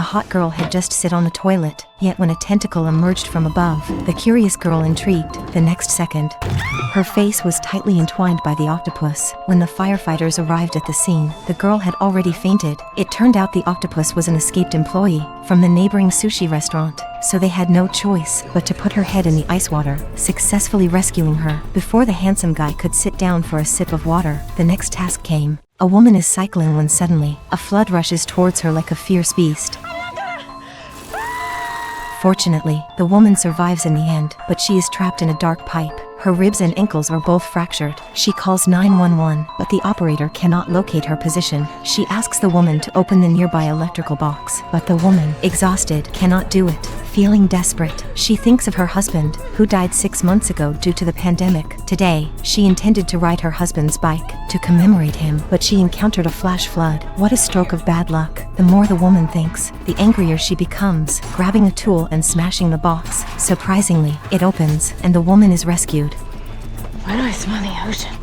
A hot girl had just sit on the toilet, yet when a tentacle emerged from above, the curious girl intrigued. The next second, her face was tightly entwined by the octopus. When the firefighters arrived at the scene, the girl had already fainted. It turned out the octopus was an escaped employee from the neighboring sushi restaurant, so they had no choice but to put her head in the ice water, successfully rescuing her. Before the handsome guy could sit down for a sip of water, the next task came. A woman is cycling when suddenly, a flood rushes towards her like a fierce beast. Fortunately, the woman survives in the end, but she is trapped in a dark pipe. Her ribs and ankles are both fractured. She calls 911, but the operator cannot locate her position. She asks the woman to open the nearby electrical box, but the woman, exhausted, cannot do it. Feeling desperate, she thinks of her husband, who died 6 months ago due to the pandemic. Today, she intended to ride her husband's bike to commemorate him, but she encountered a flash flood. What a stroke of bad luck. The more the woman thinks, the angrier she becomes, grabbing a tool and smashing the box. Surprisingly, it opens, and the woman is rescued. Why do I smell the ocean?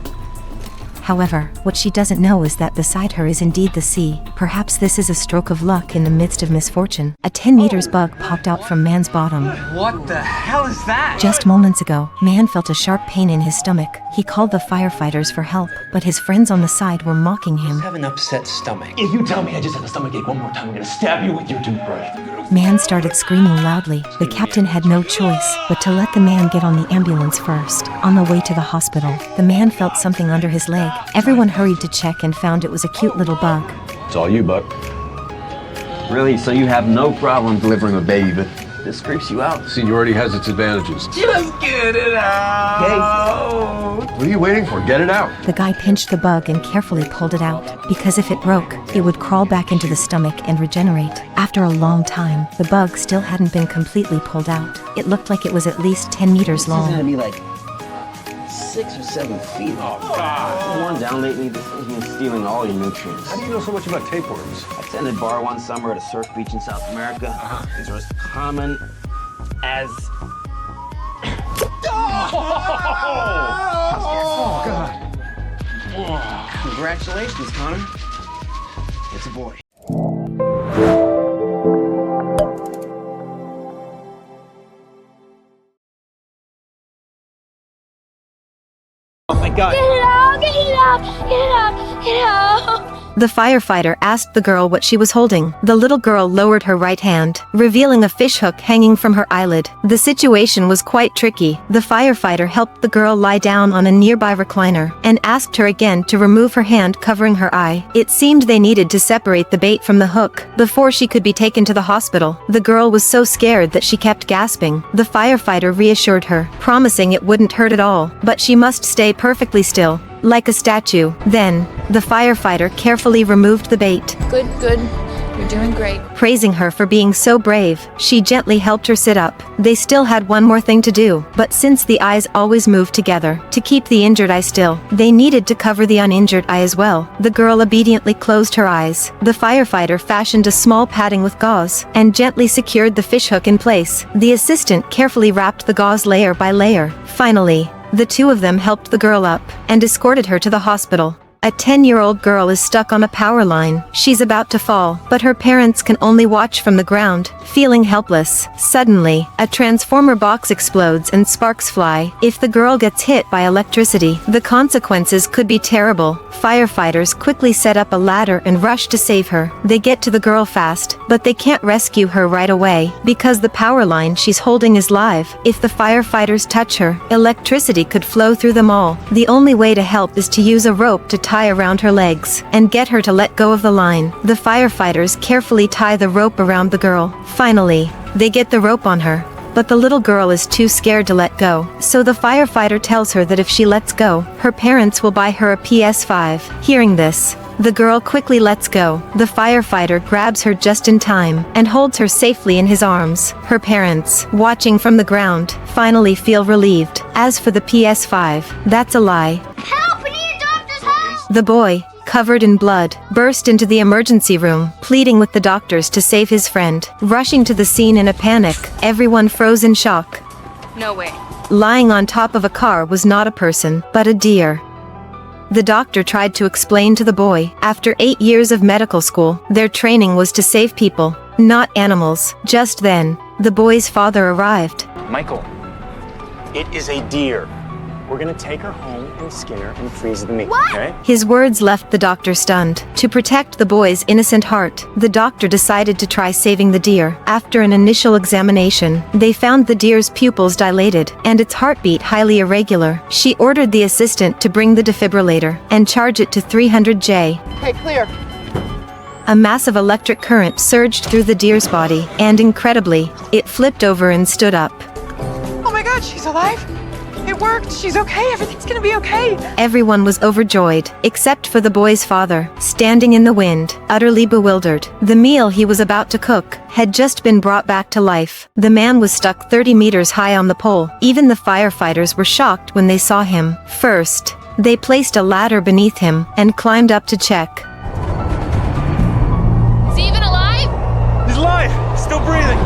However, what she doesn't know is that beside her is indeed the sea. Perhaps this is a stroke of luck in the midst of misfortune. A 10 meters bug popped out from man's bottom. What the hell is that? Just moments ago, man felt a sharp pain in his stomach. He called the firefighters for help, but his friends on the side were mocking him. I have an upset stomach. If you tell me I just had a stomachache one more time, I'm gonna stab you with your toothbrush. Man started screaming loudly. The captain had no choice but to let the man get on the ambulance first. On the way to the hospital, the man felt something under his leg. Everyone hurried to check and found it was a cute little bug. It's all you, Buck. Really? So you have no problem delivering a baby, but this creeps you out? Seniority has its advantages. Just get it out! What are you waiting for? Get it out. The guy pinched the bug and carefully pulled it out, because if it broke, it would crawl back into the stomach and regenerate. After a long time, the bug still hadn't been completely pulled out. It looked like it was at least 10 meters long. This is gonna be like 6 or 7 feet. Oh, God. One down lately, this thing's been stealing all your nutrients. How do you know so much about tapeworms? I attended bar one summer at a surf beach in South America. These are as common as... Oh, God. Congratulations, Connor. It's a boy. Oh my God. Get it out! Get it out! Get it out! Get it out! The firefighter asked the girl what she was holding. The little girl lowered her right hand, revealing a fishhook hanging from her eyelid. The situation was quite tricky. The firefighter helped the girl lie down on a nearby recliner and asked her again to remove her hand covering her eye. It seemed they needed to separate the bait from the hook before she could be taken to the hospital. The girl was so scared that she kept gasping. The firefighter reassured her, promising it wouldn't hurt at all, but she must stay perfectly still, like a statue. Then, the firefighter carefully removed the bait. Good, good. You're doing great. Praising her for being so brave, she gently helped her sit up. They still had one more thing to do, but since the eyes always moved together, to keep the injured eye still, they needed to cover the uninjured eye as well. The girl obediently closed her eyes. The firefighter fashioned a small padding with gauze and gently secured the fishhook in place. The assistant carefully wrapped the gauze layer by layer. Finally, the two of them helped the girl up and escorted her to the hospital. A 10-year-old girl is stuck on a power line. She's about to fall, but her parents can only watch from the ground, feeling helpless. Suddenly, a transformer box explodes and sparks fly. If the girl gets hit by electricity, the consequences could be terrible. Firefighters quickly set up a ladder and rush to save her. They get to the girl fast, but they can't rescue her right away because the power line she's holding is live. If the firefighters touch her, electricity could flow through them all. The only way to help is to use a rope to tie around her legs and get her to let go of the line. The firefighters carefully tie the rope around the girl. Finally, they get the rope on her, but the little girl is too scared to let go. So the firefighter tells her that if she lets go, her parents will buy her a PS5. Hearing this, the girl quickly lets go. The firefighter grabs her just in time and holds her safely in his arms. Her parents, watching from the ground, finally feel relieved. As for the PS5, that's a lie. Help! We need a doctor's help! The boy, covered in blood, burst into the emergency room, pleading with the doctors to save his friend. Rushing to the scene in a panic, everyone froze in shock. No way. Lying on top of a car was not a person, but a deer. The doctor tried to explain to the boy, after 8 years of medical school, their training was to save people, not animals. Just then, the boy's father arrived. Michael, it is a deer. We're gonna take her home and skin her and freeze the meat, okay? His words left the doctor stunned. To protect the boy's innocent heart, the doctor decided to try saving the deer. After an initial examination, they found the deer's pupils dilated and its heartbeat highly irregular. She ordered the assistant to bring the defibrillator and charge it to 300J. Okay, clear. A massive electric current surged through the deer's body, and incredibly, it flipped over and stood up. Oh my God, she's alive. It worked. She's okay. Everything's gonna be okay. Everyone was overjoyed, except for the boy's father, standing in the wind, utterly bewildered. The meal he was about to cook had just been brought back to life. The man was stuck 30 meters high on the pole. Even the firefighters were shocked when they saw him. First, they placed a ladder beneath him and climbed up to check. Is he even alive? He's alive, still breathing.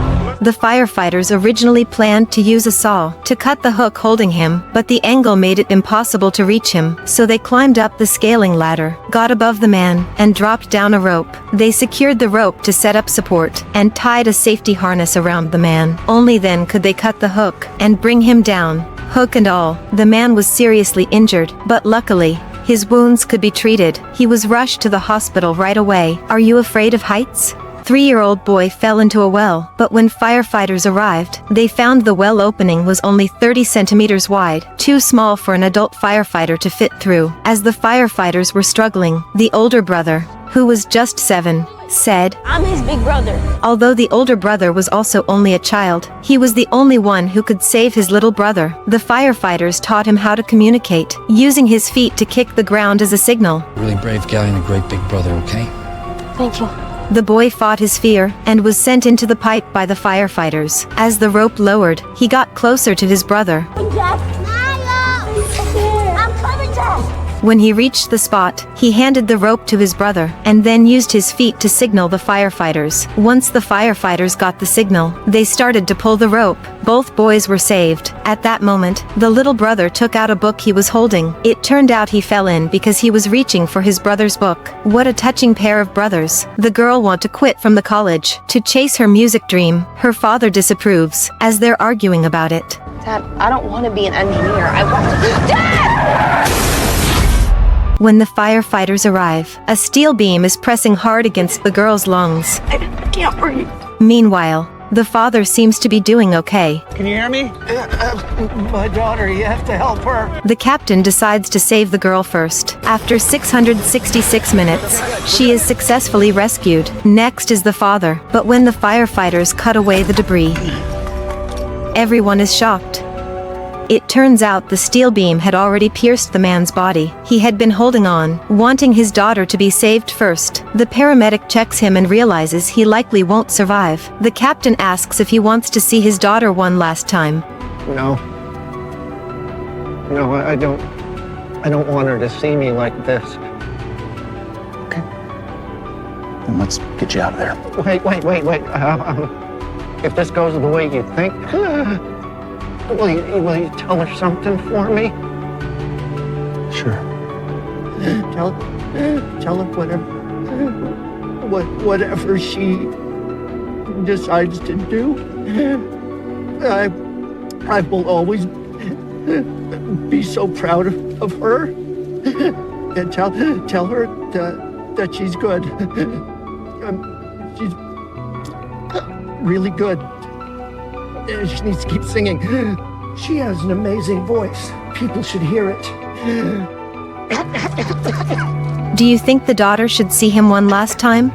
The firefighters originally planned to use a saw to cut the hook holding him, but the angle made it impossible to reach him, so they climbed up the scaling ladder, got above the man, and dropped down a rope. They secured the rope to set up support, and tied a safety harness around the man. Only then could they cut the hook and bring him down, hook and all. The man was seriously injured, but luckily, his wounds could be treated. He was rushed to the hospital right away. Are you afraid of heights? 3-year-old boy fell into a well, but when firefighters arrived, they found the well opening was only 30 centimeters wide, too small for an adult firefighter to fit through. As the firefighters were struggling, the older brother, who was just 7, said, I'm his big brother. although the older brother was also only a child, he was the only one who could save his little brother. The firefighters taught him how to communicate, using his feet to kick the ground as a signal. Really brave guy and a great big brother, okay? Thank you. The boy fought his fear and was sent into the pipe by the firefighters. As the rope lowered, he got closer to his brother. I'm coming, Jack. When he reached the spot, he handed the rope to his brother and then used his feet to signal the firefighters. Once the firefighters got the signal, they started to pull the rope. Both boys were saved. At that moment, the little brother took out a book he was holding. It turned out he fell in because he was reaching for his brother's book. What a touching pair of brothers. The girl wants to quit from the college to chase her music dream. Her father disapproves as they're arguing about it. Dad, I don't want to be an engineer. I want to. Dad! When the firefighters arrive, a steel beam is pressing hard against the girl's lungs. I can't breathe. Meanwhile, the father seems to be doing okay. Can you hear me? My daughter, you have to help her. The captain decides to save the girl first. After 666 minutes, she is successfully rescued. Next is the father, but when the firefighters cut away the debris, everyone is shocked. It turns out the steel beam had already pierced the man's body. He had been holding on, wanting his daughter to be saved first. The paramedic checks him and realizes he likely won't survive. The captain asks if he wants to see his daughter one last time. No. No, I don't want her to see me like this. Okay. Then let's get you out of there. Wait. If this goes the way you think, will you tell her something for me? Sure. Tell her whatever she decides to do. I will always be so proud of her. And tell her that she's good. She's really good. She needs to keep singing. She has an amazing voice. People should hear it. Do you think the daughter should see him one last time?